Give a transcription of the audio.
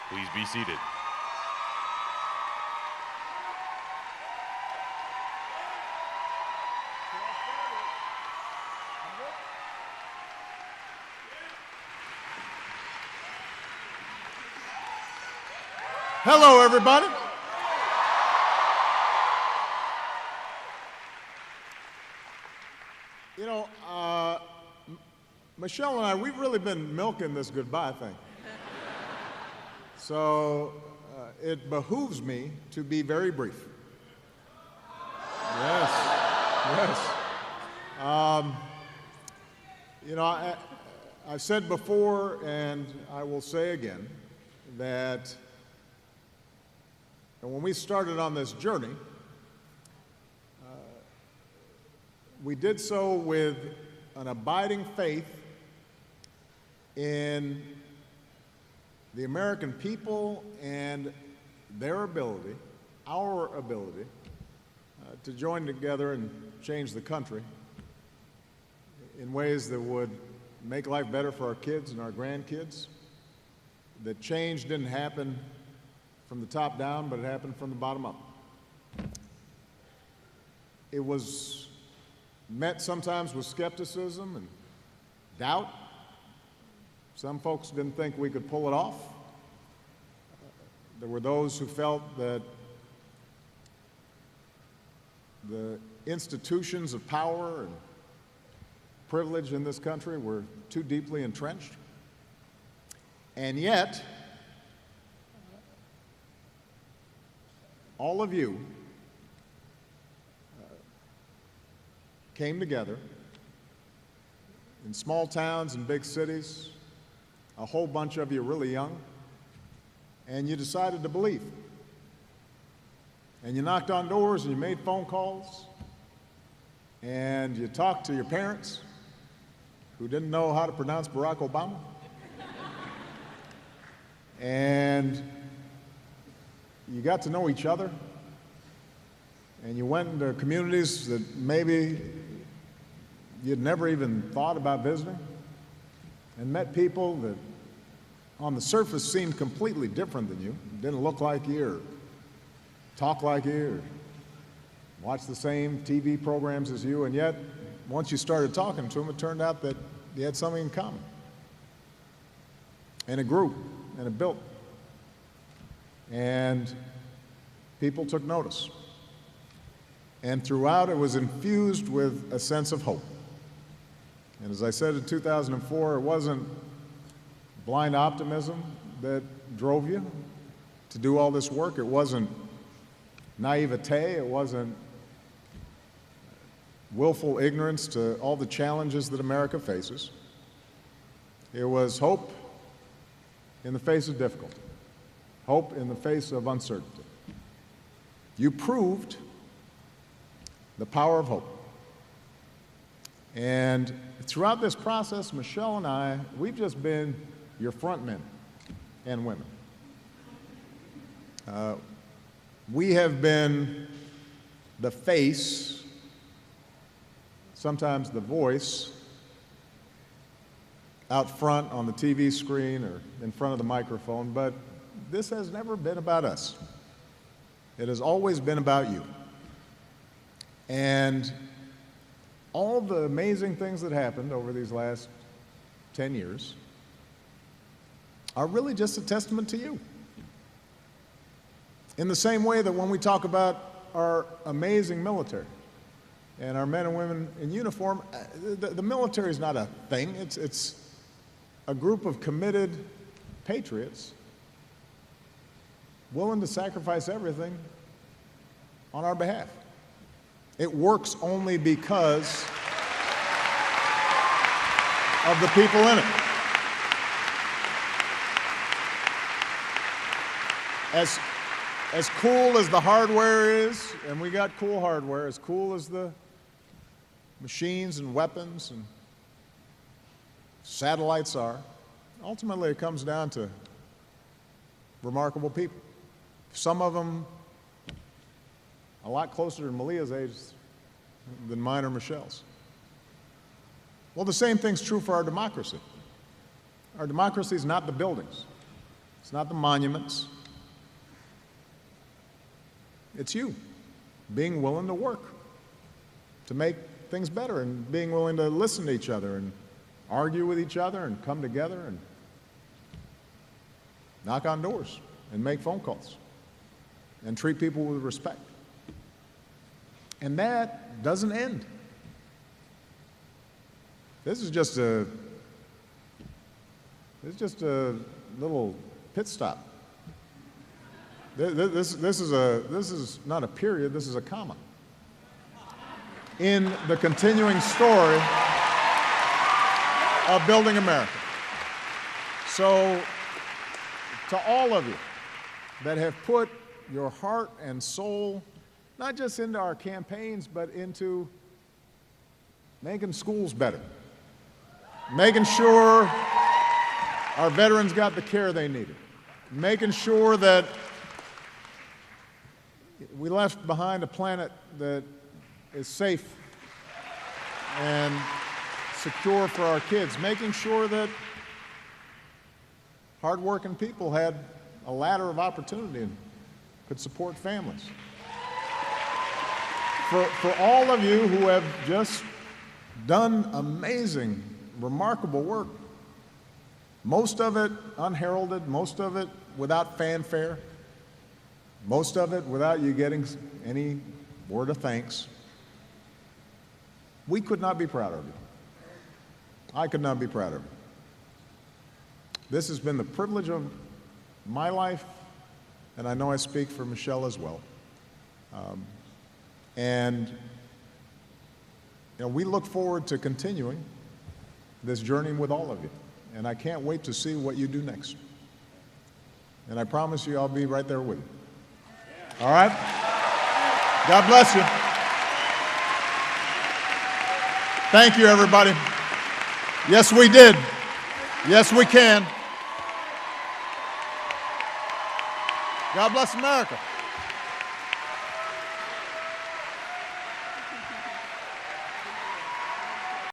Please be seated. Hello, everybody. You know, Michelle and I, we've really been milking this goodbye thing. So it behooves me to be very brief. Yes, yes. You know, I've said before, and I will say again, that when we started on this journey, we did so with an abiding faith in the American people and their ability, our ability, to join together and change the country in ways that would make life better for our kids and our grandkids. That change didn't happen from the top down, but it happened from the bottom up. It was met sometimes with skepticism and doubt. Some folks didn't think we could pull it off. There were those who felt that the institutions of power and privilege in this country were too deeply entrenched. And yet, all of you came together in small towns and big cities, a whole bunch of you really young, and you decided to believe. And you knocked on doors and you made phone calls and you talked to your parents who didn't know how to pronounce Barack Obama. And you got to know each other, and you went into communities that maybe you'd never even thought about visiting, and met people that on the surface seemed completely different than you, didn't look like you or talk like you or watch the same TV programs as you, and yet once you started talking to them, it turned out that you had something in common. And it grew, and it built. And people took notice. And throughout, it was infused with a sense of hope. And as I said in 2004, it wasn't blind optimism that drove you to do all this work. It wasn't naivete. It wasn't willful ignorance to all the challenges that America faces. It was hope in the face of difficulty. Hope in the face of uncertainty. You proved the power of hope. And throughout this process, Michelle and I, we've just been your front men and women. We have been the face, sometimes the voice, out front on the TV screen or in front of the microphone, but this has never been about us. It has always been about you. And all the amazing things that happened over these last 10 years are really just a testament to you. In the same way that when we talk about our amazing military and our men and women in uniform, the military is not a thing. It's a group of committed patriots willing to sacrifice everything on our behalf. It works only because of the people in it. As cool as the hardware is, and we got cool hardware, as cool as the machines and weapons and satellites are, ultimately it comes down to remarkable people. Some of them a lot closer to Malia's age than mine or Michelle's. Well, the same thing's true for our democracy. Our democracy is not the buildings. It's not the monuments. It's you being willing to work to make things better and being willing to listen to each other and argue with each other and come together and knock on doors and make phone calls and treat people with respect. And that doesn't end. This is just a little pit stop. This is not a period, this is a comma in the continuing story of building America. So, to all of you that have put your heart and soul, not just into our campaigns, but into making schools better, making sure our veterans got the care they needed, making sure that we left behind a planet that is safe and secure for our kids, making sure that hardworking people had a ladder of opportunity and could support families. For all of you who have just done amazing, remarkable work, most of it unheralded, most of it without fanfare, most of it without you getting any word of thanks, we could not be prouder of you. I could not be prouder of you. This has been the privilege of my life, and I know I speak for Michelle as well. And we look forward to continuing this journey with all of you. And I can't wait to see what you do next. And I promise you I'll be right there with you. All right? God bless you. Thank you, everybody. Yes, we did. Yes, we can. God bless America.